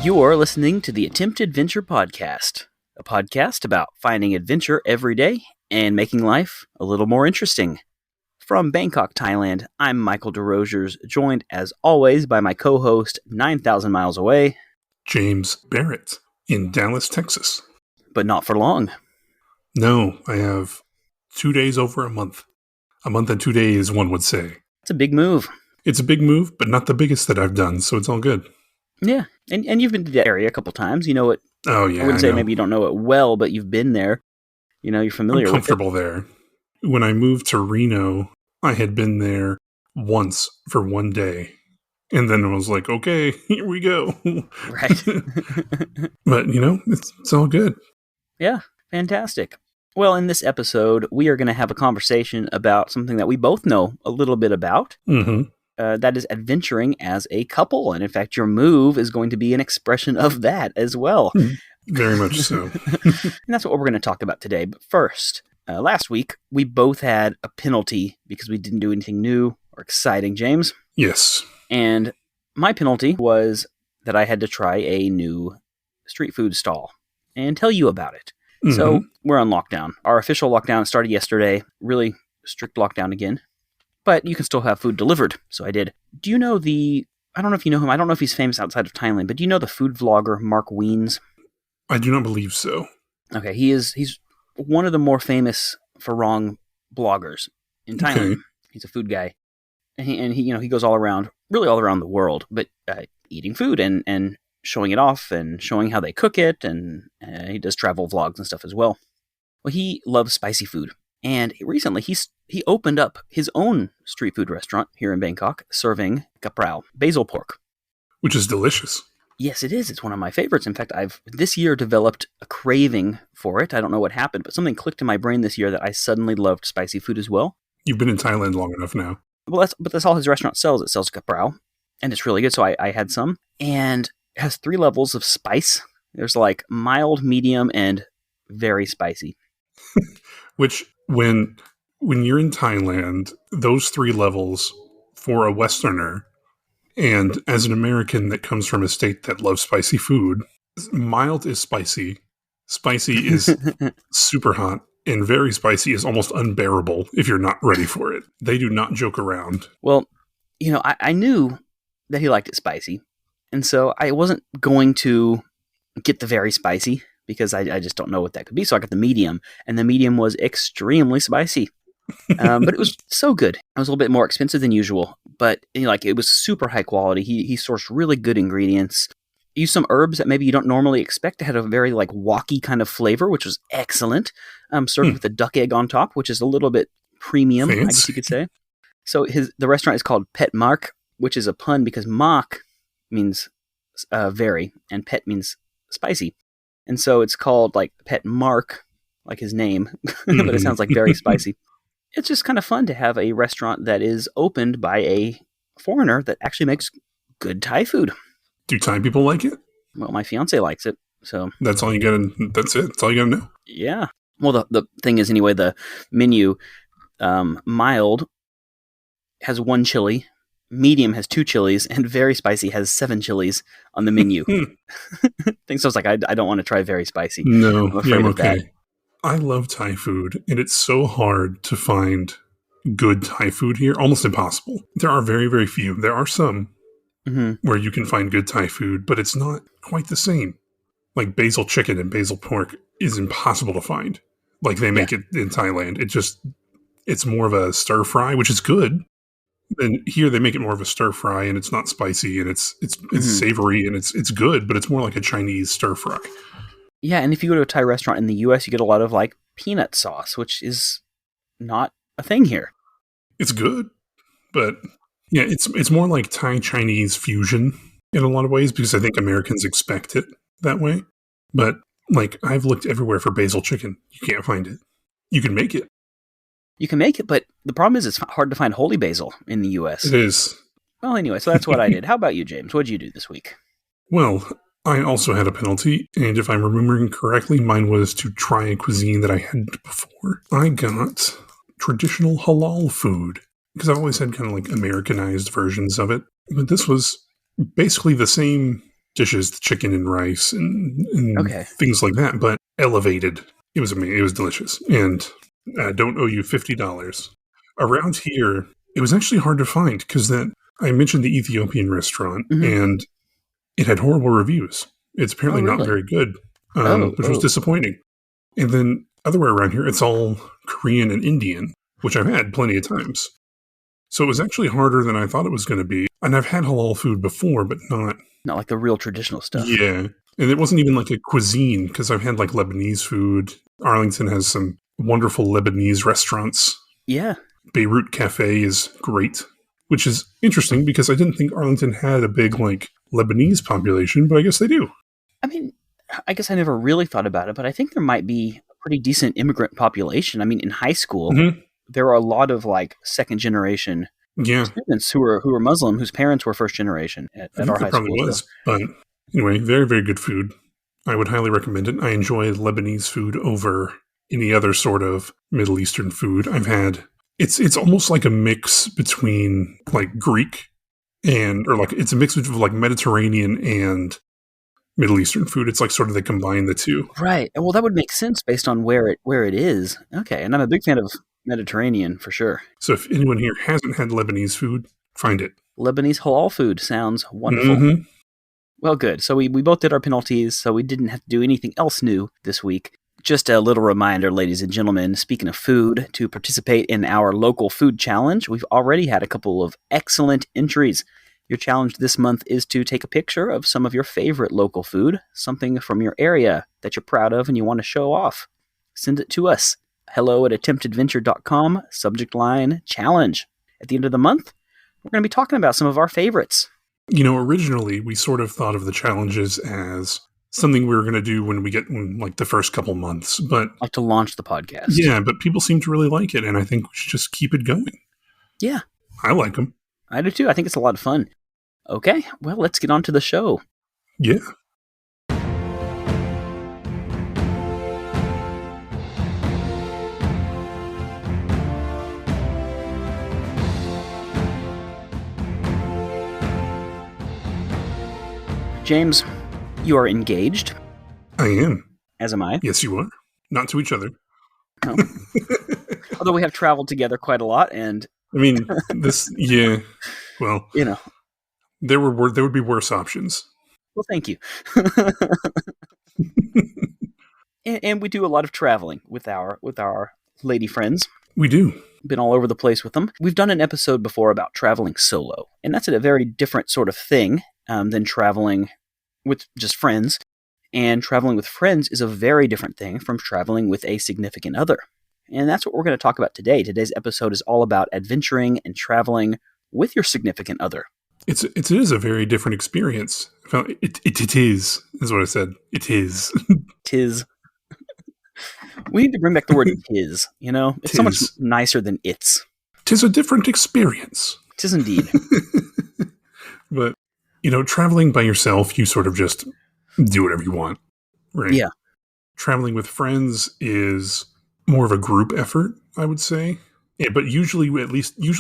You're listening to the Attempt Adventure Podcast, a podcast about finding adventure every day and making life a little more interesting. From Bangkok, Thailand, I'm Michael Desrosiers, joined as always by my co-host 9,000 miles away, James Barrett, in Dallas, Texas. But not for long. No, I have 2 days over a month. A month and 2 days, one would say. It's a big move. It's a big move, but not the biggest that I've done, so it's all good. Yeah, and you've been to the area a couple times. You know it. Oh, yeah, I wouldn't say maybe you don't know it well, but you've been there. You know, you're familiar with it. I'm comfortable there. When I moved to Reno, I had been there once for 1 day. And then I was like, okay, here we go. Right. But, it's all good. Yeah, fantastic. Well, in this episode, we are going to have a conversation about something that we both know a little bit about. Mm-hmm. That is adventuring as a couple. And in fact, your move is going to be an expression of that as well. Very much so. And that's what we're going to talk about today. But first, last week, we both had a penalty because we didn't do anything new or exciting, James. Yes. And my penalty was that I had to try a new street food stall and tell you about it. Mm-hmm. So we're on lockdown. Our official lockdown started yesterday. Really strict lockdown again. But you can still have food delivered. So I did. Do you know I don't know if you know him. I don't know if he's famous outside of Thailand, but do you know the food vlogger Mark Wein? I do not believe so. Okay, he's one of the more famous Farang bloggers in Thailand. Okay. He's a food guy. And he goes all around the world, but eating food and showing it off and showing how they cook it, and he does travel vlogs and stuff as well. Well, he loves spicy food. And recently, he opened up his own street food restaurant here in Bangkok, serving kaprao, basil pork. Which is delicious. Yes, it is. It's one of my favorites. In fact, I've this year developed a craving for it. I don't know what happened, but something clicked in my brain this year that I suddenly loved spicy food as well. You've been in Thailand long enough now. Well, that's all his restaurant sells. It sells kaprao, and it's really good. So I had some, and it has 3 levels of spice. There's like mild, medium, and very spicy. Which, when you're in Thailand, those 3 levels for a Westerner, and as an American that comes from a state that loves spicy food, mild is spicy is super hot, and very spicy is almost unbearable if you're not ready for it. They do not joke around. Well, I knew that he liked it spicy, and so I wasn't going to get the very spicy, because I just don't know what that could be. So I got the medium, and the medium was extremely spicy. But it was so good. It was a little bit more expensive than usual, but it was super high quality. He sourced really good ingredients. Used some herbs that maybe you don't normally expect. It had a very woky kind of flavor, which was excellent. Served with a duck egg on top, which is a little bit premium, Fancy. I guess you could say. So the restaurant is called Pet Mark, which is a pun because Mak means very, and pet means spicy. And so it's called Pet Mark, like his name, but it sounds like very spicy. It's just kind of fun to have a restaurant that is opened by a foreigner that actually makes good Thai food. Do Thai people like it? Well, my fiance likes it, so that's all you gotta. That's it. That's all you gotta know. Yeah. Well, the thing is, anyway, the menu, mild has 1 chili, medium has 2 chilies, and very spicy has 7 chilies on the menu. So it's I don't want to try very spicy. No, I'm afraid of okay. that. I love Thai food, and it's so hard to find good Thai food here. Almost impossible. There are very, very few. There are some where you can find good Thai food, but it's not quite the same. Like basil chicken and basil pork is impossible to find. Like they make it in Thailand. It's more of a stir fry, which is good. And here they make it more of a stir fry, and it's not spicy, and it's savory, and it's good, but it's more like a Chinese stir fry. Yeah, and if you go to a Thai restaurant in the U.S., you get a lot of peanut sauce, which is not a thing here. It's good, but yeah, it's more like Thai-Chinese fusion in a lot of ways, because I think Americans expect it that way. But I've looked everywhere for basil chicken. You can't find it. You can make it. You can make it, but the problem is it's hard to find holy basil in the U.S. It is. Well, anyway, so that's what I did. How about you, James? What did you do this week? Well, I also had a penalty, and if I'm remembering correctly, mine was to try a cuisine that I hadn't before. I got traditional halal food, because I've always had kind of Americanized versions of it. But this was basically the same dishes, chicken and rice and Okay. things like that, but elevated. It was amazing. It was delicious. And I don't owe you $50. Around here, it was actually hard to find because that I mentioned the Ethiopian restaurant, and it had horrible reviews. It's apparently not very good, which was disappointing. And then otherwhere around here, it's all Korean and Indian, which I've had plenty of times. So it was actually harder than I thought it was going to be. And I've had halal food before, but not like the real traditional stuff. Yeah. And it wasn't even like a cuisine, because I've had like Lebanese food. Arlington has some wonderful Lebanese restaurants. Yeah. Beirut Cafe is great, which is interesting because I didn't think Arlington had a big like Lebanese population, but I guess they do. I mean, I guess I never really thought about it, but I think there might be a pretty decent immigrant population. I mean, in high school, there are a lot of like second generation students who are Muslim, whose parents were first generation at our high school. Probably was, but anyway, very, very good food. I would highly recommend it. I enjoy Lebanese food over any other sort of Middle Eastern food I've had. It's almost like a mix between like Greek or like it's a mix of like Mediterranean and Middle Eastern food. It's like sort of they combine the two. Right. Well, that would make sense based on where it is. Okay, and I'm a big fan of Mediterranean for sure. So if anyone here hasn't had Lebanese food, find it. Lebanese halal food sounds wonderful. Well, good. So we both did our penalties, so we didn't have to do anything else new this week. Just a little reminder, ladies and gentlemen, speaking of food, to participate in our local food challenge, we've already had a couple of excellent entries. Your challenge this month is to take a picture of some of your favorite local food, something from your area that you're proud of and you want to show off. Send it to us. hello@attemptadventure.com, subject line challenge. At the end of the month, we're going to be talking about some of our favorites. You know, originally we sort of thought of the challenges as something we were going to do when we get like the first couple months, but like to launch the podcast. Yeah, but people seem to really like it, and I think we should just keep it going. Yeah. I like them. I do too. I think it's a lot of fun. Okay, well, let's get on to the show. Yeah. James, you are engaged. I am. As am I. Yes, you are. Not to each other. No. Although we have traveled together quite a lot, and I mean, well, you know, there would be worse options. Well, thank you. and we do a lot of traveling with our lady friends. We do. Been all over the place with them. We've done an episode before about traveling solo, and that's a very different sort of thing than traveling with just friends. And traveling with friends is a very different thing from traveling with a significant other. And that's what we're going to talk about today. Today's episode is all about adventuring and traveling with your significant other. It is a very different experience. It is what I said. It is. Tis. We need to bring back the word tis, you know? It's so much nicer than it's. Tis a different experience. Tis indeed. But, you know, traveling by yourself, you sort of just do whatever you want, right? Yeah. Traveling with friends is more of a group effort, I would say. Yeah, but usually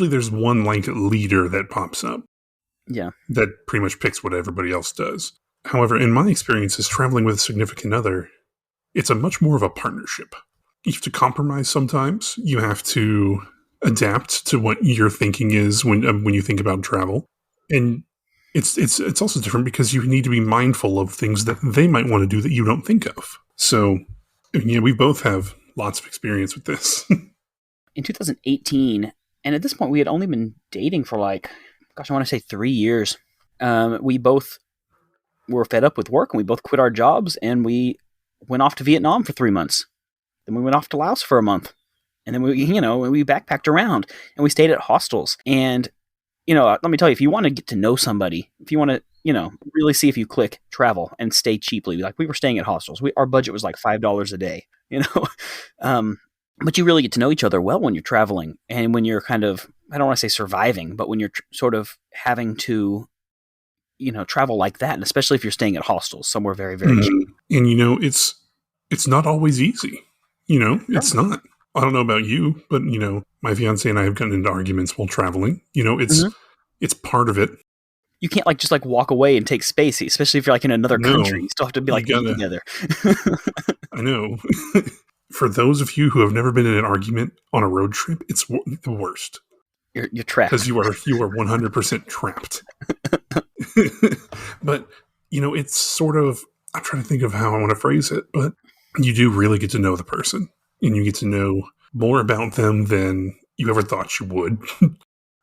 there's one like leader that pops up. Yeah. That pretty much picks what everybody else does. However, in my experiences, traveling with a significant other, it's a much more of a partnership. You have to compromise sometimes. You have to adapt to what your thinking is when you think about travel. And it's also different because you need to be mindful of things that they might want to do that you don't think of. So, yeah, we both have lots of experience with this. In 2018, and at this point we had only been dating for I want to say 3 years. We both were fed up with work, and we both quit our jobs, and we went off to Vietnam for 3 months. Then we went off to Laos for a month. And then we backpacked around, and we stayed at hostels. And, let me tell you, if you want to get to know somebody, if you want to, really see if you click, travel and stay cheaply. Like, we were staying at hostels. Our budget was like $5 a day, but you really get to know each other well when you're traveling, and when you're kind of, I don't want to say surviving, but when you're sort of having to, travel like that, and especially if you're staying at hostels somewhere very, very cheap. And, it's not always easy. It's not. I don't know about you, but, my fiance and I have gotten into arguments while traveling. It's part of it. you can't like just like walk away and take space, especially if you're like in another No, country. You still have to be you like eat gotta. together. I know. For those of you who have never been in an argument on a road trip, it's the worst. You're Because trapped. you are 100% trapped. But, it's sort of, I'm trying to think of how I want to phrase it, but you do really get to know the person, and you get to know more about them than you ever thought you would.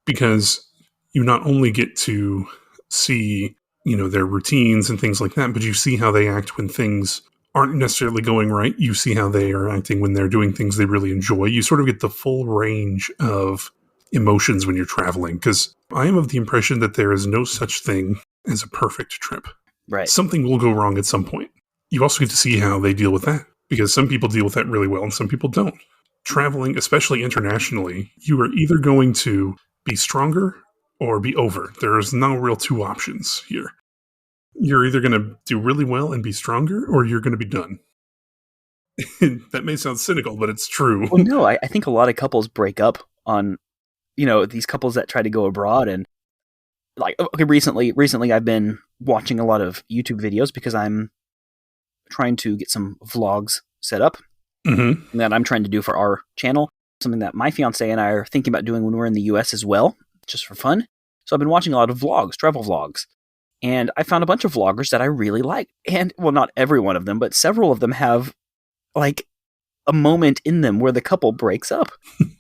Because you not only get to see, their routines and things like that, but you see how they act when things aren't necessarily going right. You see how they are acting when they're doing things they really enjoy. You sort of get the full range of emotions when you're traveling, because I am of the impression that there is no such thing as a perfect trip. Right. Something will go wrong at some point. You also get to see how they deal with that, because some people deal with that really well and some people don't. Traveling, especially internationally, you are either going to be stronger or be over. There's no real two options here. You're either going to do really well and be stronger, or you're going to be done. That may sound cynical, but it's true. Well, no, I think a lot of couples break up on, these couples that try to go abroad. And like, okay, recently I've been watching a lot of YouTube videos because I'm trying to get some vlogs set up that I'm trying to do for our channel. Something that my fiance and I are thinking about doing when we're in the US as well, just for fun. So I've been watching a lot of vlogs, travel vlogs. And I found a bunch of vloggers that I really like. And, well, not every one of them, but several of them have, like, a moment in them where the couple breaks up.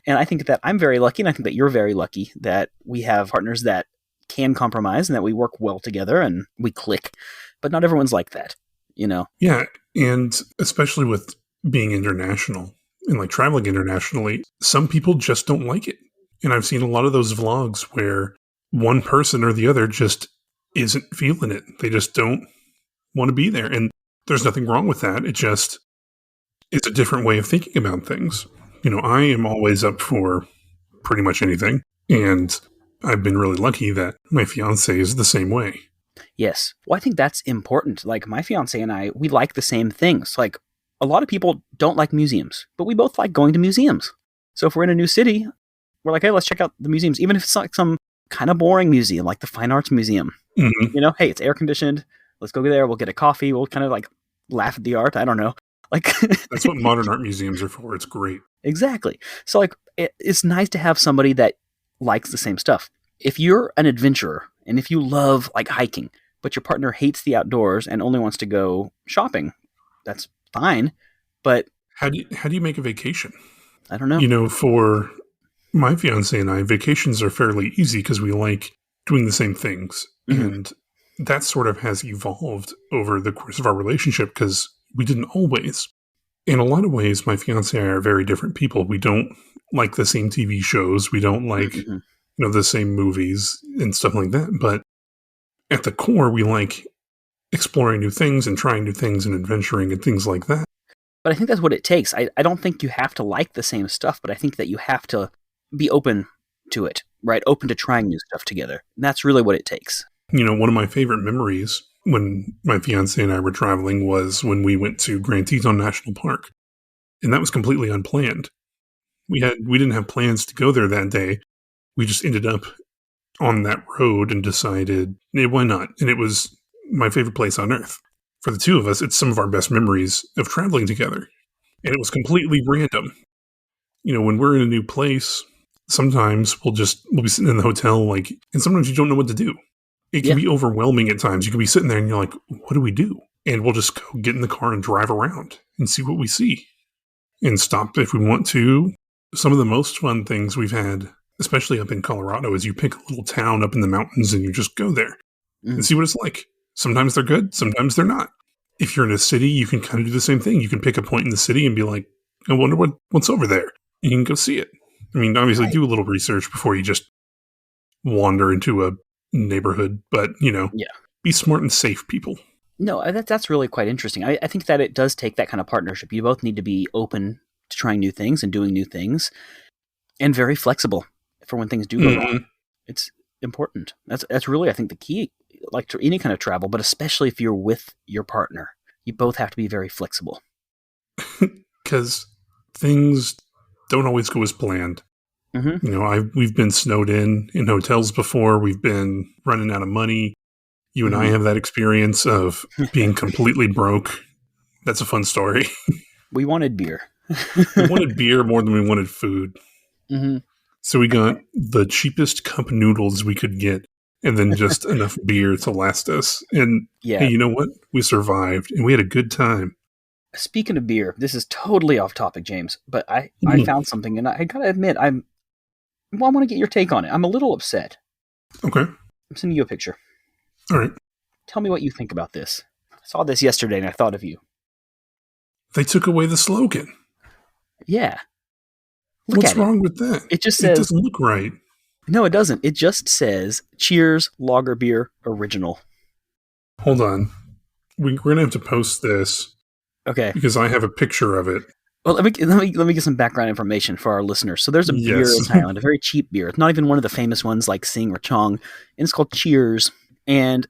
And I think that I'm very lucky, and I think that you're very lucky that we have partners that can compromise and that we work well together and we click. But not everyone's like that, Yeah, and especially with being international and, like, traveling internationally, some people just don't like it. And I've seen a lot of those vlogs where one person or the other just isn't feeling it. They just don't want to be there. And there's nothing wrong with that. It's a different way of thinking about things. I am always up for pretty much anything. And I've been really lucky that my fiance is the same way. Yes. Well, I think that's important. Like, my fiance and I, we like the same things. Like, a lot of people don't like museums, but we both like going to museums. So if we're in a new city, we're like, hey, let's check out the museums, even if it's like some kind of boring museum, like the Fine Arts Museum. Mm-hmm. Hey, it's air conditioned. Let's go there. We'll get a coffee. We'll kind of like laugh at the art. I don't know. Like, that's what modern art museums are for. It's great. Exactly. So like, it's nice to have somebody that likes the same stuff. If you're an adventurer and if you love like hiking, but your partner hates the outdoors and only wants to go shopping, that's fine. But how do you make a vacation? I don't know. For my fiance and I, vacations are fairly easy because we like doing the same things. Mm-hmm. And that sort of has evolved over the course of our relationship because we didn't always. In a lot of ways, my fiance and I are very different people. We don't like the same TV shows. We don't like, the same movies and stuff like that. But at the core, we like exploring new things and trying new things and adventuring and things like that. But I think that's what it takes. I don't think you have to like the same stuff, but I think that you have to be open to it, right? Open to trying new stuff together. And that's really what it takes. One of my favorite memories when my fiance and I were traveling was when we went to Grand Teton National Park. And that was completely unplanned. We didn't have plans to go there that day. We just ended up on that road and decided, hey, why not? And it was my favorite place on earth. For the two of us, it's some of our best memories of traveling together. And it was completely random. When we're in a new place, sometimes we'll be sitting in the hotel, and sometimes you don't know what to do. It can be overwhelming at times. You can be sitting there and you're like, what do we do? And we'll just go get in the car and drive around and see what we see. And stop if we want to. Some of the most fun things we've had, especially up in Colorado, is you pick a little town up in the mountains and you just go there and see what it's like. Sometimes they're good, sometimes they're not. If you're in a city, you can kind of do the same thing. You can pick a point in the city and be like, I wonder what's over there. And you can go see it. I mean, obviously do a little research before you just wander into a neighborhood, but, be smart and safe, people. No, that's really quite interesting. I think that it does take that kind of partnership. You both need to be open to trying new things and doing new things and very flexible for when things do go wrong. It's important. That's really, I think, the key, like to any kind of travel, but especially if you're with your partner. You both have to be very flexible. Because things don't always go as planned. Mm-hmm. We've been snowed in hotels before. We've been running out of money. You and I Mm-hmm. have that experience of being completely broke. That's a fun story. We wanted beer. We wanted beer more than we wanted food. Mm-hmm. So we got the cheapest cup noodles we could get and then just enough beer to last us. And hey, Yeah. you know what? We survived and we had a good time. Speaking of beer, this is totally off topic, James, but I Mhm. found something, and I gotta admit, I want to get your take on it. I'm a little upset. Okay. I'm sending you a picture. All right. Tell me what you think about this. I saw this yesterday, and I thought of you. They took away the slogan. Yeah. Look What's at it. wrong with that? It just It says, doesn't look right. no, it doesn't. It just says, Cheers, Lager Beer, Original. Hold on. We're going to have to post this Okay. because I have a picture of it. Well, let me get some background information for our listeners. So there's a beer Yes. in Thailand, a very cheap beer. It's not even one of the famous ones like Sing or Chong, and it's called Cheers. And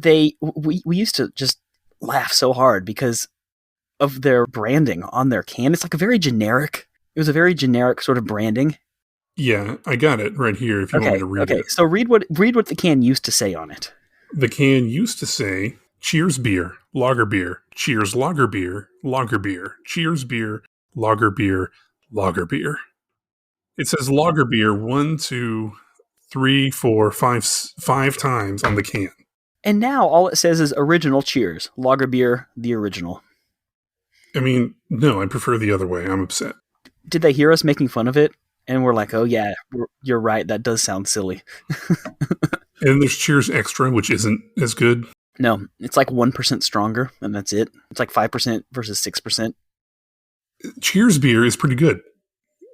we used to just laugh so hard because of their branding on their can. It's like a very generic. It was a very generic sort of branding. Yeah, I got it right here if you want me Okay, to read okay. it. So read what the can used to say on it. The can used to say, Cheers beer, lager beer, cheers lager beer, cheers beer, lager beer, lager beer. It says lager beer 1, 2, 3, 4, 5 times on the can. And now all it says is original Cheers, Lager Beer, the original. I mean, no, I prefer the other way. I'm upset. Did they hear us making fun of it? And we're like, oh yeah, you're right. That does sound silly. And there's Cheers Extra, which isn't as good. No, it's like 1% stronger, and that's it. It's like 5% versus 6%. Cheers beer is pretty good.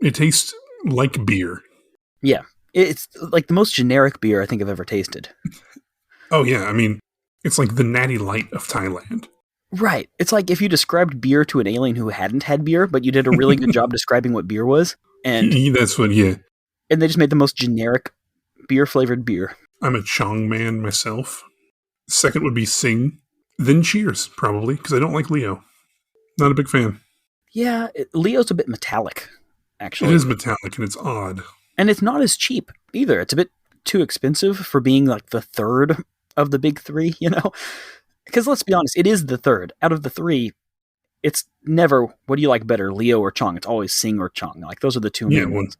It tastes like beer. Yeah, it's like the most generic beer I think I've ever tasted. Oh, yeah. I mean, it's like the Natty Light of Thailand. Right. It's like if you described beer to an alien who hadn't had beer, but you did a really good job describing what beer was, and That's what, yeah. they just made the most generic beer-flavored beer. I'm a Chong man myself. Second would be Sing. Then Cheers, probably, because I don't like Leo. Not a big fan. Yeah, Leo's a bit metallic, actually. It is metallic and it's odd. And it's not as cheap either. It's a bit too expensive for being like the third of the big three, Because let's be honest, it is the third. Out of the three, it's never, what do you like better, Leo or Chong? It's always Sing or Chong. Like, those are the two main ones.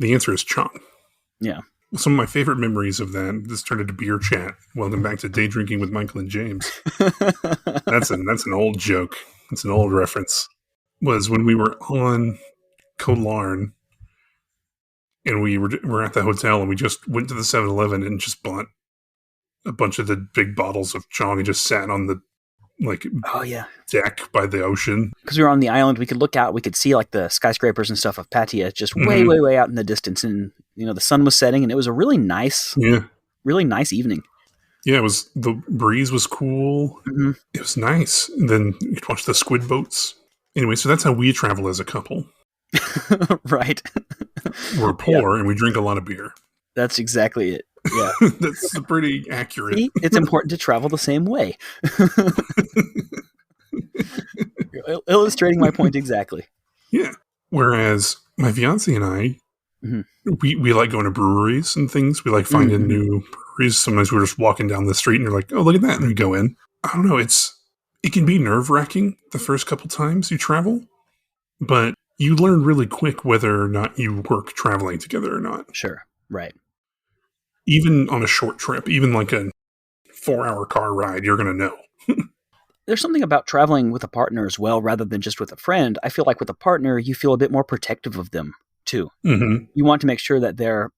The answer is Chong. Yeah. Some of my favorite memories of that, this turned into beer chat. Welcome back to Day Drinking with Michael and James. That's an old joke. It's an old reference. Was when we were on Koh Larn and we were at the hotel and we just went to the 7-Eleven and just bought a bunch of the big bottles of Chong and just sat on the Oh, yeah. deck by the ocean. Because we were on the island, we could look out, we could see like the skyscrapers and stuff of Pattaya just way, way, way out in the distance. And, the sun was setting and it was a really nice evening. Yeah, the breeze was cool. Mm-hmm. It was nice. And then you could watch the squid boats. Anyway, so that's how we travel as a couple. Right. We're poor and we drink a lot of beer. That's exactly it. Yeah. That's pretty accurate. See? It's important to travel the same way. Illustrating my point exactly. Yeah. Whereas my fiance and I, we like going to breweries and things. We like finding new breweries. Sometimes we're just walking down the street and you're like, oh, look at that. And we go in. I don't know. It can be nerve-wracking the first couple times you travel, but you learn really quick whether or not you work traveling together or not. Sure. Right. Even on a short trip, even like a 4-hour car ride, you're going to know. There's something about traveling with a partner as well, rather than just with a friend. I feel like with a partner, you feel a bit more protective of them too. Mm-hmm. You want to make sure that they're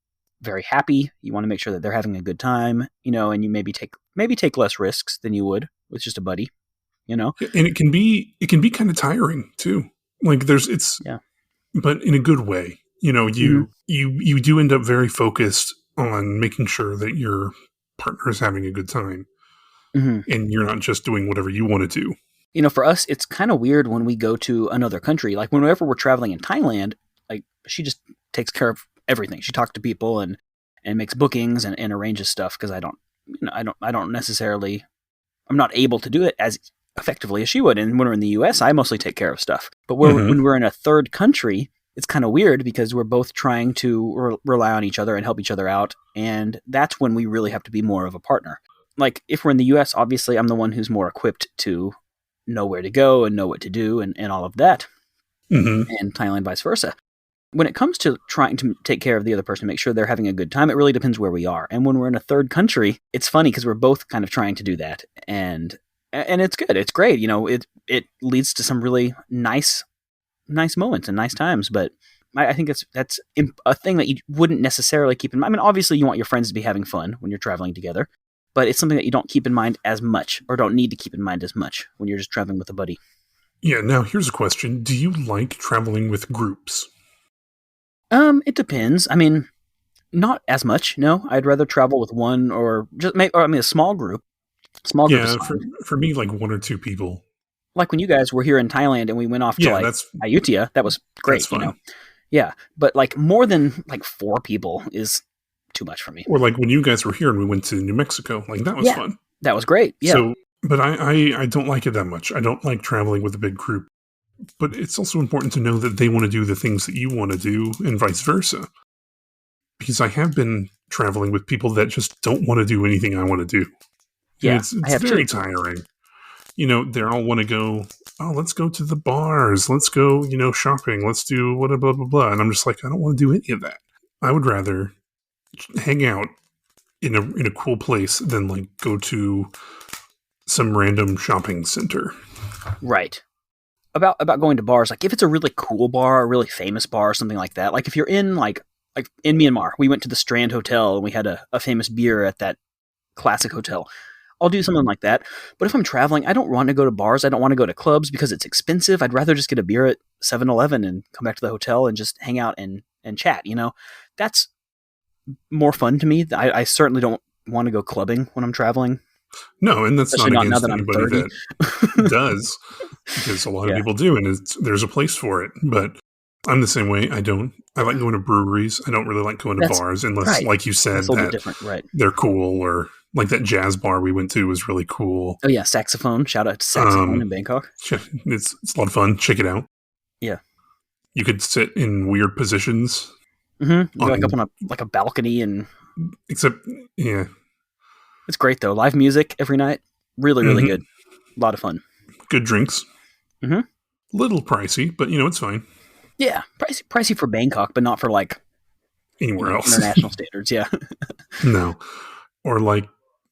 very happy. You want to make sure that they're having a good time, and you maybe take less risks than you would with just a buddy, And it can be kind of tiring too. Like but in a good way. You do end up very focused on making sure that your partner is having a good time. Mm-hmm. And you're not just doing whatever you want to do. For us, it's kind of weird when we go to another country. Like whenever we're traveling in Thailand, like she just takes care of everything. She talks to people and makes bookings and arranges stuff because I don't necessarily, I'm not able to do it as effectively as she would. And when we're in the US, I mostly take care of stuff. But when we're in a third country, it's kind of weird because we're both trying to rely on each other and help each other out. And that's when we really have to be more of a partner. Like if we're in the US, obviously I'm the one who's more equipped to know where to go and know what to do and all of that. Mm-hmm. And Thailand, vice versa. When it comes to trying to take care of the other person, make sure they're having a good time, it really depends where we are. And when we're in a third country, it's funny because we're both kind of trying to do that. And it's good. It's great. It leads to some really nice moments and nice times. But I think that's a thing that you wouldn't necessarily keep in mind. I mean, obviously you want your friends to be having fun when you're traveling together, but it's something that you don't keep in mind as much or don't need to keep in mind as much when you're just traveling with a buddy. Yeah, now here's a question. Do you like traveling with groups? It depends. I mean, not as much. No, I'd rather travel with one or a small group. Small group is Yeah, fine. for me, like 1 or 2 people. Like when you guys were here in Thailand and we went off to Ayutthaya, that was great. That's fine. Yeah, but like more than like 4 people is too much for me. Or like when you guys were here and we went to New Mexico, like that was fun. That was great. Yeah. So, but I don't like it that much. I don't like traveling with a big group. But it's also important to know that they want to do the things that you want to do and vice versa. Because I have been traveling with people that just don't want to do anything I want to do. Yeah, it's very tiring. They all want to go, oh, let's go to the bars. Let's go, shopping. Let's do blah, blah, blah, blah. And I'm just like, I don't want to do any of that. I would rather hang out in a cool place than like go to some random shopping center. Right. About going to bars, like if it's a really cool bar, a really famous bar, or something like that. Like if you're in like in Myanmar, we went to the Strand Hotel and we had a famous beer at that classic hotel. I'll do something like that. But if I'm traveling, I don't want to go to bars. I don't want to go to clubs because it's expensive. I'd rather just get a beer at 7-Eleven and come back to the hotel and just hang out and chat. That's more fun to me. I certainly don't want to go clubbing when I'm traveling. No, and that's especially not now against that I'm anybody 30. that does, because a lot of people do, and there's a place for it. But I'm the same way. I like going to breweries. I don't really like going to bars unless, like you said, that they're cool, or like that jazz bar we went to was really cool. Oh yeah, Saxophone. Shout out to Saxophone in Bangkok. It's a lot of fun. Check it out. Yeah. You could sit in weird positions. Mm-hmm. Like up on a balcony and... Except, yeah. It's great, though. Live music every night. Really, really good. A lot of fun. Good drinks. Mm-hmm. Little pricey, but, it's fine. Yeah. Pricey for Bangkok, but not for, like... anywhere else. International standards, yeah. No. Or, like,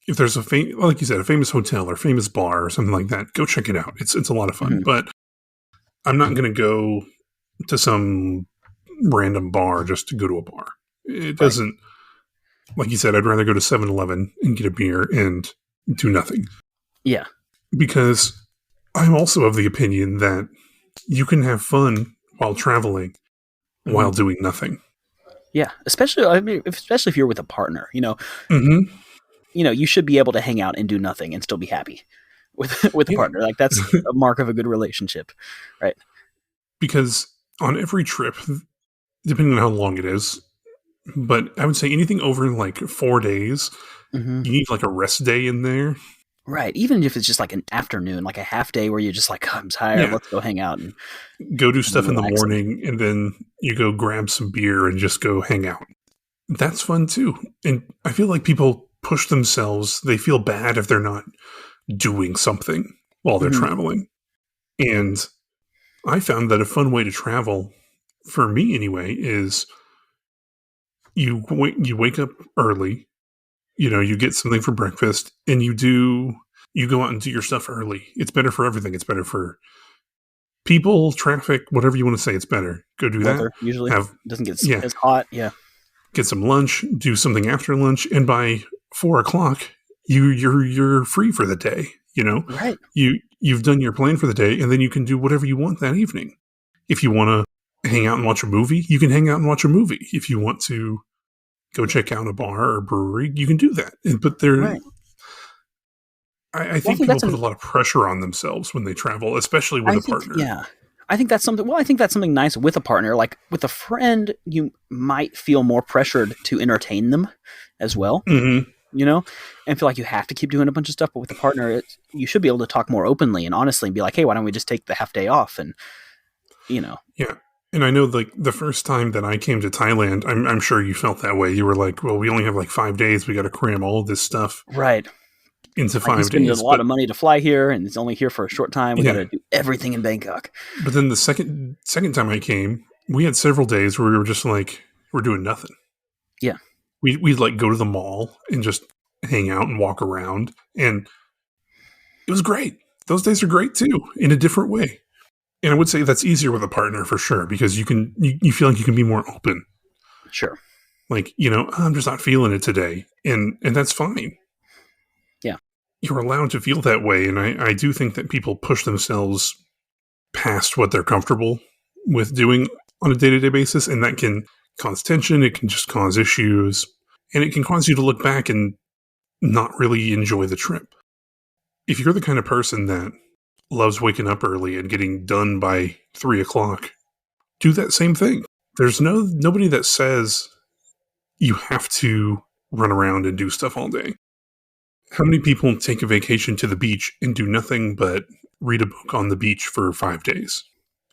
if there's like you said, a famous hotel or famous bar or something like that, go check it out. It's a lot of fun. Mm-hmm. But I'm not going to go to some random bar just to go to a bar. It doesn't... Like you said, I'd rather go to 7-Eleven and get a beer and do nothing. Yeah. Because I'm also of the opinion that you can have fun while traveling while doing nothing. Yeah. Especially if you're with a partner, Mm-hmm. You should be able to hang out and do nothing and still be happy with a partner. Like that's a mark of a good relationship. Right. Because on every trip, depending on how long it is, but I would say anything over like 4 days, you need like a rest day in there. Right. Even if it's just like an afternoon, like a half day where you're just like, oh, I'm tired, let's go hang out. And go do stuff in the morning, and then you go grab some beer and just go hang out. That's fun too. And I feel like people push themselves. They feel bad if they're not doing something while they're traveling. And I found that a fun way to travel, for me anyway, is... You wake up early, you get something for breakfast, and you go out and do your stuff early. It's better for everything. It's better for people, traffic, whatever you want to say. It's better. Go do that. Usually doesn't get as hot. Yeah. Get some lunch. Do something after lunch, and by 4:00, you're free for the day. Right. You've done your plan for the day, and then you can do whatever you want that evening. If you want to hang out and watch a movie, you can hang out and watch a movie. If you want to go check out a bar or a brewery, you can do that. But I think people put a lot of pressure on themselves when they travel, especially with a partner. Yeah. I think that's something nice with a partner. Like with a friend, you might feel more pressured to entertain them as well, and feel like you have to keep doing a bunch of stuff. But with a partner, you should be able to talk more openly and honestly and be like, hey, why don't we just take the half day off? And, Yeah. And I know, like, the first time that I came to Thailand, I'm sure you felt that way. You were like, well, we only have like 5 days. We got to cram all of this stuff Right. into Like, you five spend a days. lot But of money to fly here, and it's only here for a short time. We got yeah, to do everything in Bangkok. but then the second time I came, we had several days where we were just like, we're doing nothing. Yeah. We'd like go to the mall and just hang out and walk around. And it was great. Those days are great too, in a different way. And I would say that's easier with a partner for sure, because you feel like you can be more open. Sure. Like, I'm just not feeling it today. And that's fine. Yeah. You're allowed to feel that way. And I do think that people push themselves past what they're comfortable with doing on a day-to-day basis. And that can cause tension. It can just cause issues. And it can cause you to look back and not really enjoy the trip. If you're the kind of person that loves waking up early and getting done by 3:00, do that same thing. There's nobody that says you have to run around and do stuff all day. How many people take a vacation to the beach and do nothing but read a book on the beach for 5 days?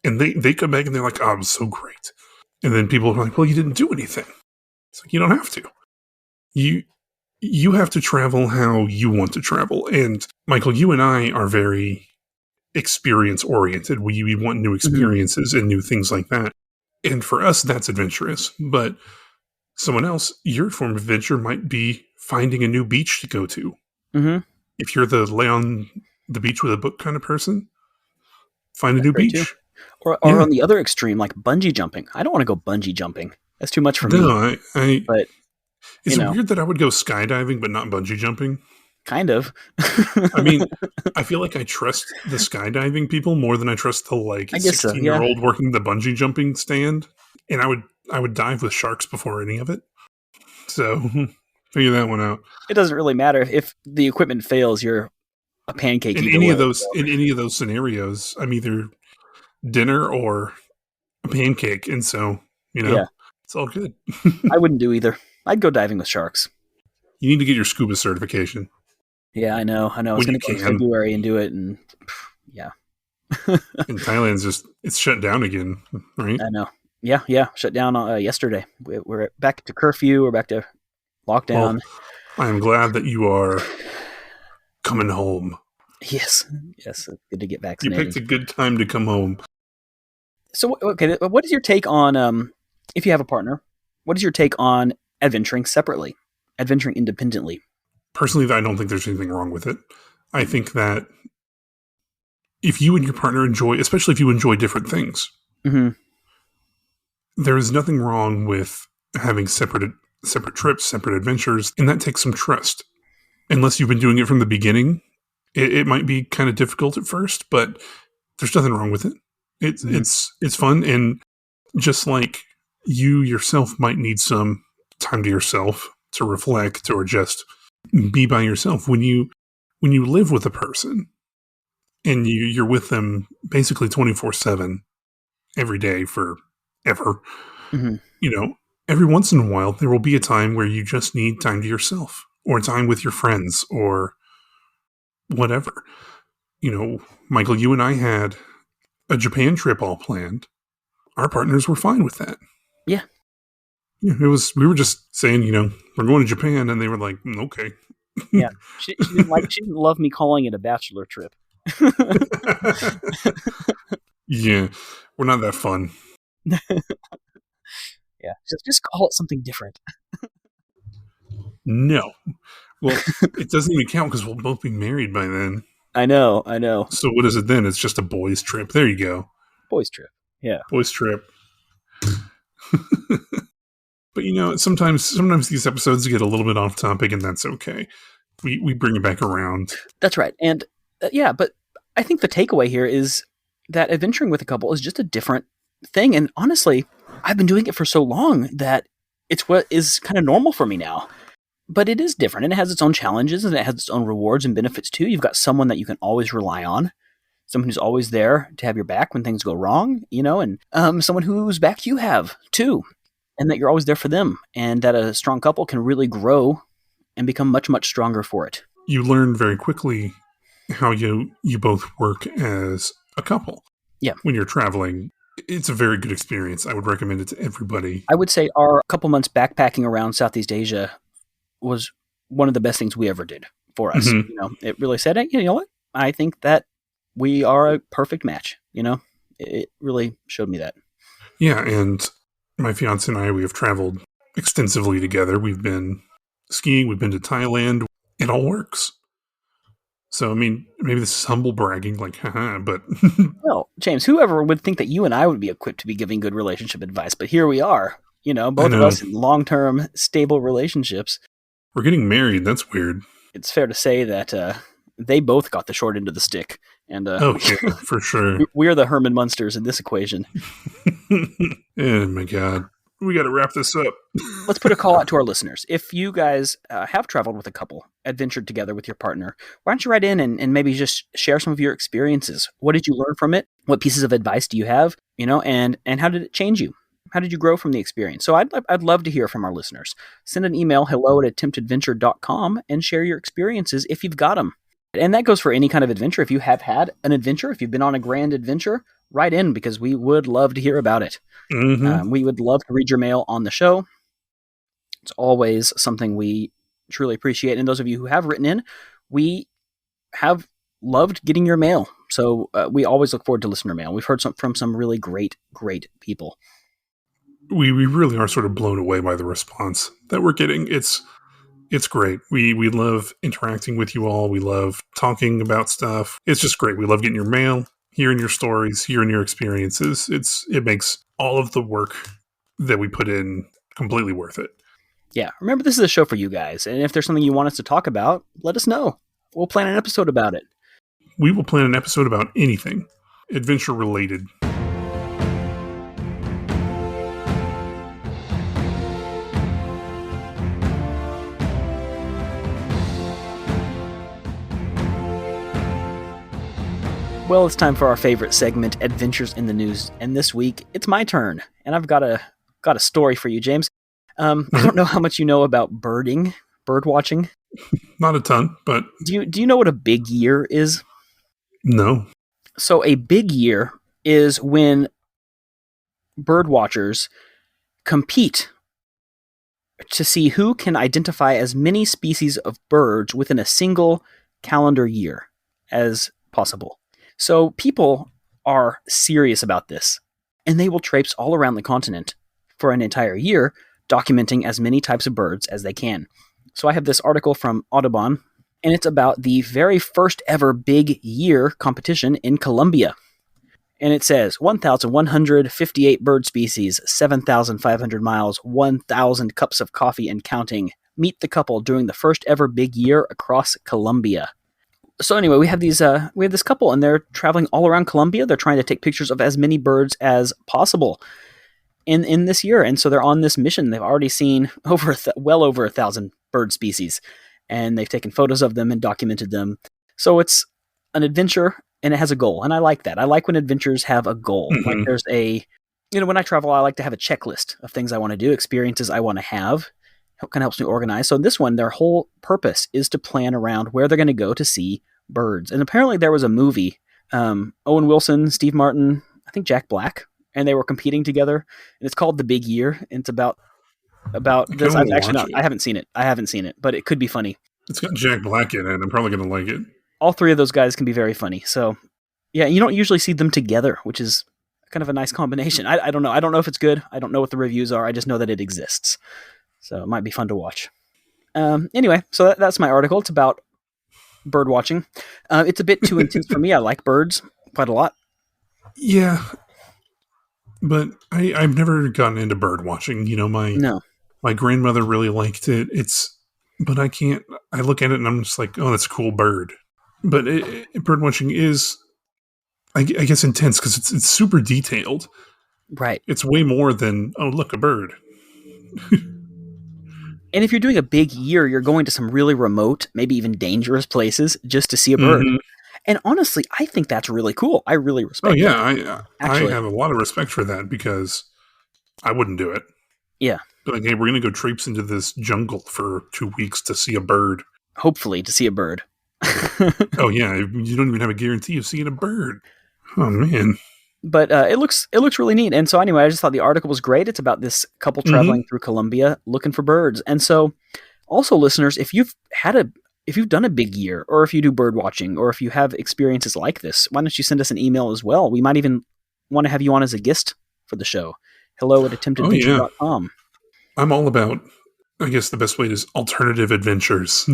And they come back and they're like, oh, it was so great. And then people are like, well, you didn't do anything. It's like, you don't have to. You have to travel how you want to travel. And Michael, you and I are very experience oriented. We want new experiences and new things like that. And for us, that's adventurous. But someone else, your form of adventure might be finding a new beach to go to. Mm-hmm. If you're the lay on the beach with a book kind of person, find a new beach. Too. Or on the other extreme, like bungee jumping. I don't want to go bungee jumping. That's too much for me. No, but is it weird that I would go skydiving but not bungee jumping? Kind of. I mean, I feel like I trust the skydiving people more than I trust the 16-year-old working the bungee jumping stand. And I would dive with sharks before any of it. So figure that one out. It doesn't really matter if the equipment fails. You're a pancake. In any of those scenarios, I'm either dinner or a pancake, and so it's all good. I wouldn't do either. I'd go diving with sharks. You need to get your scuba certification. Yeah, I know. I was going to go in February and do it, and yeah. And Thailand's it's shut down again, right? I know. Yeah, shut down yesterday. We're back to curfew. We're back to lockdown. Well, I am glad that you are coming home. Yes. Good to get vaccinated. You picked a good time to come home. So, okay, what is your take on, if you have a partner, what is your take on adventuring separately, adventuring independently? Personally, I don't think there's anything wrong with it. I think that if you and your partner enjoy, especially if you enjoy different things, there is nothing wrong with having separate trips, separate adventures, and that takes some trust. Unless you've been doing it from the beginning, it might be kind of difficult at first, but there's nothing wrong with it. It's fun, and just like you yourself might need some time to yourself to reflect or just be by yourself. When you live with a person and you're with them basically 24/7 every day forever, every once in a while there will be a time where you just need time to yourself or time with your friends or whatever. Michael, you and I had a Japan trip all planned. Our partners were fine with that. Yeah. We were just saying, we're going to Japan, and they were like, okay. Yeah. She didn't love me calling it a bachelor trip. Yeah. We're not that fun. Yeah. Just call it something different. No. Well, it doesn't even count because we'll both be married by then. I know. So what is it then? It's just a boys' trip. There you go. Boys' trip. Yeah. Boys' trip. But sometimes these episodes get a little bit off topic, and that's okay. We bring it back around. That's right. And but I think the takeaway here is that adventuring with a couple is just a different thing. And honestly, I've been doing it for so long that it's what is kind of normal for me now. But it is different, and it has its own challenges, and it has its own rewards and benefits too. You've got someone that you can always rely on, someone who's always there to have your back when things go wrong, and someone whose back you have too, and that you're always there for them, and that a strong couple can really grow and become much, much stronger for it. You learn very quickly how you both work as a couple. Yeah. When you're traveling It's a very good experience. I would recommend it to everybody. I would say our couple months backpacking around Southeast Asia was one of the best things we ever did for us. Mm-hmm. You know, it really said, hey, you know what? I think that we are a perfect match. You know, it really showed me that. Yeah, and my fiance and I, we have traveled extensively together. We've been skiing, we've been to Thailand. It all works. So, I mean, maybe this is humble bragging, like, haha, but Well, James, whoever would think that you and I would be equipped to be giving good relationship advice, but here we are. You know, I both of know us in long-term, stable relationships. we're getting married. That's weird. It's fair to say that they both got the short end of the stick, and Oh, yeah, for sure. we're the Herman Munsters in this equation. Oh, my God. We got to wrap this up. Let's put a call out to our listeners. If you guys have traveled with a couple, adventured together with your partner, why don't you write in and maybe just share some of your experiences? What did you learn from it? What pieces of advice do you have? You know, and how did it change you? How did you grow from the experience? So I'd love to hear from our listeners. Send an email, hello@attemptadventure.com, and share your experiences if you've got them. And that goes for any kind of adventure. If you have had an adventure, if you've been on a grand adventure, write in because we would love to hear about it. Mm-hmm. We would love to read your mail on the show. It's always something we truly appreciate. And those of you who have written in, we have loved getting your mail. So we always look forward to listener mail. We've heard from some really great people. We really are sort of blown away by the response that we're getting. It's great. We love interacting with you all. We love talking about stuff. It's just great. We love getting your mail, hearing your stories, hearing your experiences. It makes all of the work that we put in completely worth it. Yeah. Remember, this is a show for you guys. And if there's something you want us to talk about, let us know. We'll plan an episode about it. We will plan an episode about anything adventure related. Well, it's time for our favorite segment, Adventures in the News. And this week, it's my turn. And I've got a story for you, James. I don't know how much you know about bird watching. Not a ton, but Do you know what a big year is? no. So a big year is when bird watchers compete to see who can identify as many species of birds within a single calendar year as possible. So people are serious about this, and they will traipse all around the continent for an entire year, documenting as many types of birds as they can. So I have this article from Audubon, and it's about the very first ever big year competition in Colombia. And it says 1,158 bird species, 7,500 miles, 1,000 cups of coffee and counting. Meet the couple during the first ever big year across Colombia. So anyway, we have this couple, and they're traveling all around Colombia. They're trying to take pictures of as many birds as possible in this year. And so they're on this mission. They've already seen well over 1,000 bird species, and they've taken photos of them and documented them. So it's an adventure, and it has a goal. And I like that. I like when adventures have a goal. Mm-hmm. Like there's when I travel, I like to have a checklist of things I want to do, experiences I want to have. It kind of helps me organize. So in this one, their whole purpose is to plan around where they're going to go to see birds. And apparently there was a movie, Owen Wilson, Steve Martin, I think Jack Black, and they were competing together. And it's called The Big Year. And it's about this. I haven't seen it, but it could be funny. It's got Jack Black in it. I'm probably going to like it. All three of those guys can be very funny. So yeah, you don't usually see them together, which is kind of a nice combination. I don't know. I don't know if it's good. I don't know what the reviews are. I just know that it exists. So it might be fun to watch. Anyway, so that's my article. It's about bird watching. It's a bit too intense for me. I like birds quite a lot. Yeah, but I've never gotten into bird watching. You know, my grandmother really liked it. But I can't. I look at it and I'm just like, oh, that's a cool bird. But bird watching is, I guess, intense because it's super detailed. Right. It's way more than, oh, look, a bird. And if you're doing a big year, you're going to some really remote, maybe even dangerous places just to see a bird. Mm-hmm. And honestly, I think that's really cool. I really respect it. Oh, yeah. I have a lot of respect for that because I wouldn't do it. Yeah. But like, hey, we're going to go traipse into this jungle for 2 weeks to see a bird. Hopefully to see a bird. Oh, yeah. You don't even have a guarantee of seeing a bird. Oh, man. But it looks really neat. And so anyway, I just thought the article was great. It's about this couple traveling through Colombia looking for birds. And so also, listeners, if you've done a big year, or if you do bird watching, or if you have experiences like this, why don't you send us an email as well? We might even want to have you on as a guest for the show. hello@attemptadventure.com. I'm all about, I guess the best way is alternative adventures.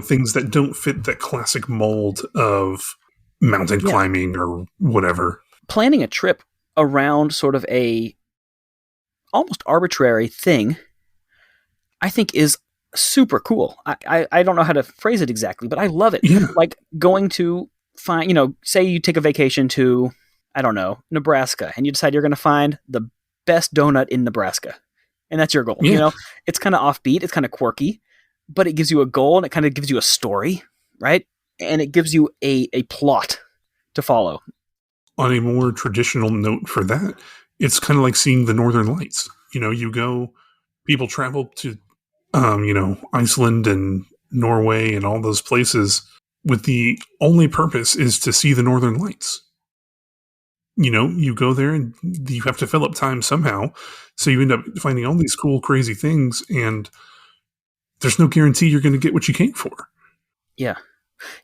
Things that don't fit that classic mold of mountain climbing or whatever. Planning a trip around sort of a almost arbitrary thing, I think, is super cool. I don't know how to phrase it exactly, but I love it. Yeah. Like going to find, say you take a vacation to, I don't know, Nebraska, and you decide you're going to find the best donut in Nebraska. And that's your goal. Yeah. It's kind of offbeat. It's kind of quirky, but it gives you a goal, and it kind of gives you a story, right? And it gives you a plot to follow. On a more traditional note for that, it's kind of like seeing the Northern Lights. People travel to, Iceland and Norway and all those places with the only purpose is to see the Northern Lights. You go there and you have to fill up time somehow. So you end up finding all these cool, crazy things, and there's no guarantee you're going to get what you came for. Yeah.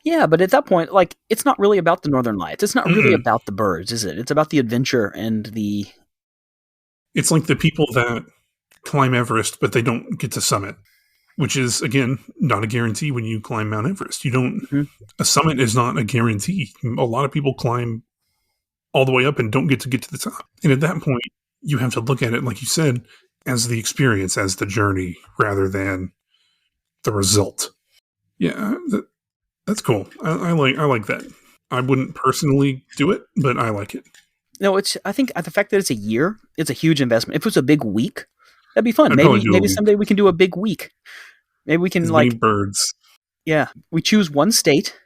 Yeah, but at that point, it's not really about the Northern Lights. It's not really about the birds, is it? It's about the adventure and the... It's like the people that climb Everest, but they don't get to summit, which is, again, not a guarantee when you climb Mount Everest. A summit is not a guarantee. A lot of people climb all the way up and don't get to the top. And at that point, you have to look at it, like you said, as the experience, as the journey, rather than the result. Yeah, that's cool. I like that. I wouldn't personally do it, but I like it. No, I think the fact that it's a year, it's a huge investment. If it was a big week, that'd be fun. I'd Maybe someday we can do a big week. Maybe we can many birds. Yeah, we choose one state,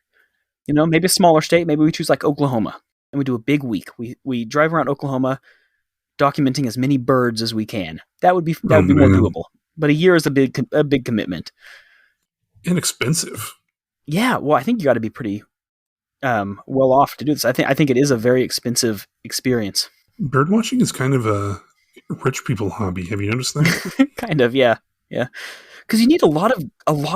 maybe a smaller state. Maybe we choose like Oklahoma, and we do a big week. We drive around Oklahoma, documenting as many birds as we can. That would be more doable. But a year is a big commitment. Inexpensive. Yeah, well, I think you got to be pretty well off to do this. I think it is a very expensive experience. Bird watching is kind of a rich people hobby. Have you noticed that? Kind of, yeah. Because you need a lot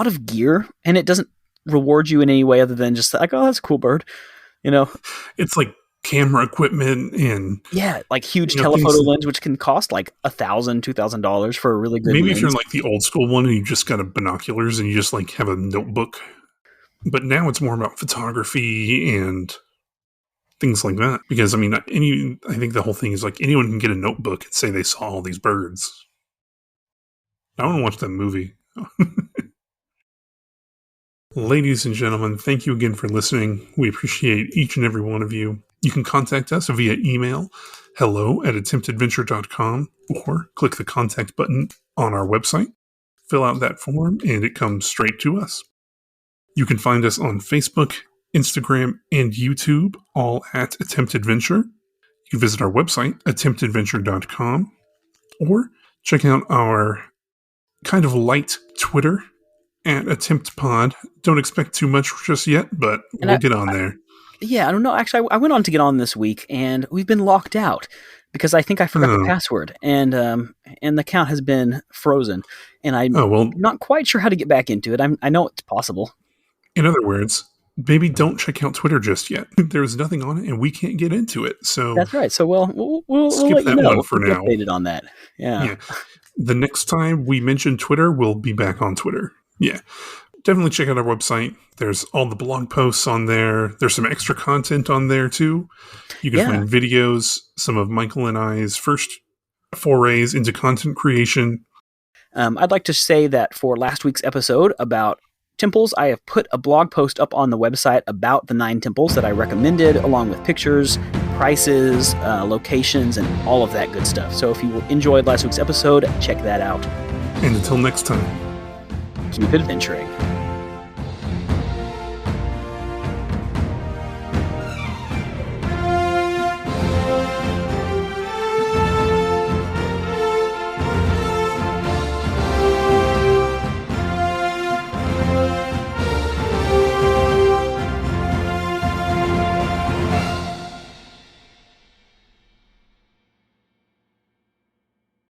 of gear, and it doesn't reward you in any way other than just like, oh, that's a cool bird. It's like camera equipment and like huge telephoto lens, which can cost like $1,000, $2,000 for a really good. Maybe lens. If you're like the old school one and you just got a binoculars and you just like have a notebook. But now it's more about photography and things like that. Because I think the whole thing is like anyone can get a notebook and say they saw all these birds. I want to watch that movie. Ladies and gentlemen, thank you again for listening. We appreciate each and every one of you. You can contact us via email, hello@attemptadventure.com, or click the contact button on our website. Fill out that form, and it comes straight to us. You can find us on Facebook, Instagram, and YouTube, all at Attempt Adventure. You can visit our website, attemptadventure.com, or check out our kind of light Twitter at AttemptPod. Don't expect too much just yet, but we'll get on there. Yeah, I don't know. Actually, I went on to get on this week, and we've been locked out because I think I forgot the password, and the account has been frozen, and I'm not quite sure how to get back into it. I know it's possible. In other words, maybe don't check out Twitter just yet. There's nothing on it, and we can't get into it. So that's right. So we'll let you know. One for now. Updated on that. Yeah. The next time we mention Twitter, we'll be back on Twitter. Yeah. Definitely check out our website. There's all the blog posts on there. There's some extra content on there too. You can find videos, some of Michael and I's first forays into content creation. I'd like to say that for last week's episode about temples, I have put a blog post up on the website about the 9 temples that I recommended, along with pictures, prices, locations, and all of that good stuff. So if you enjoyed last week's episode, check that out. And until next time, keep adventuring.